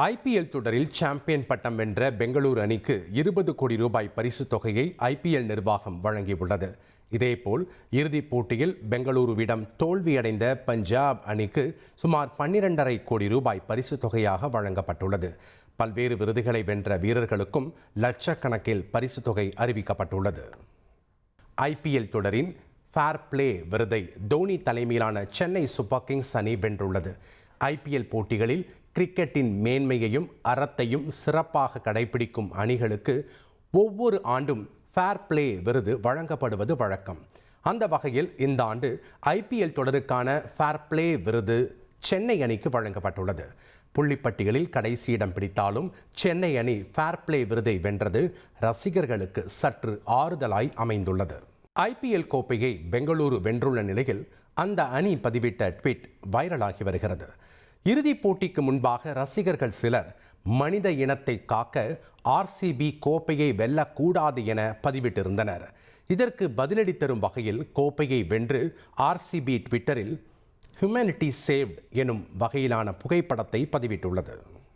IPL தொடரில் champion பட்டம் வென்ற பெங்களூரு அணிக்கு 20 கோடி ரூபாய் பரிசுத் தொகையை ஐபிஎல் நிர்வாகம் வழங்கியுள்ளது. இதேபோல் இறுதிப் போட்டியில் பெங்களூருவிடம் தோல்வியடைந்த பஞ்சாப் அணிக்கு சுமார் 12.5 கோடி ரூபாய் பரிசுத் தொகையாக வழங்கப்பட்டுள்ளது. பல்வேறு விருதுகளை வென்ற வீரர்களுக்கும் லட்சக்கணக்கில் பரிசுத் தொகை அறிவிக்கப்பட்டுள்ளது. ஐபிஎல் தொடரின் ஃபேர் பிளே விருதை தோனி தலைமையிலான சென்னை சூப்பர் கிங்ஸ் அணி வென்றுள்ளது. ஐபிஎல் போட்டிகளில் கிரிக்கெட்டின் மேன்மையையும் அறத்தையும் சிறப்பாக கடைபிடிக்கும் அணிகளுக்கு ஒவ்வொரு ஆண்டும் ஃபேர் பிளே விருது வழங்கப்படுவது வழக்கம். அந்த வகையில் இந்த ஆண்டு ஐபிஎல் தொடருக்கான ஃபேர் பிளே விருது சென்னை அணிக்கு வழங்கப்பட்டுள்ளது. புள்ளிப்பட்டியலில் கடைசி இடம் பிடித்தாலும் சென்னை அணி ஃபேர் பிளே விருதை வென்றது ரசிகர்களுக்கு சற்று ஆறுதலாய் அமைந்துள்ளது. ஐபிஎல் கோப்பையை பெங்களூரு வென்றுள்ள நிலையில் அந்த அணி பதிவிட்ட ட்வீட் வைரலாகி வருகிறது. இறுதிப் போட்டிக்கு முன்பாக ரசிகர்கள் சிலர் மனித இனத்தை காக்க ஆர்சிபி கோப்பையை வெல்லக்கூடாது என பதிவிட்டிருந்தனர். இதற்கு பதிலடி தரும் வகையில் கோப்பையை வென்று ஆர்சிபி ட்விட்டரில் ஹியூமனிட்டி சேவ்ட் எனும் வகையிலான புகைப்படத்தை பதிவிட்டுள்ளது.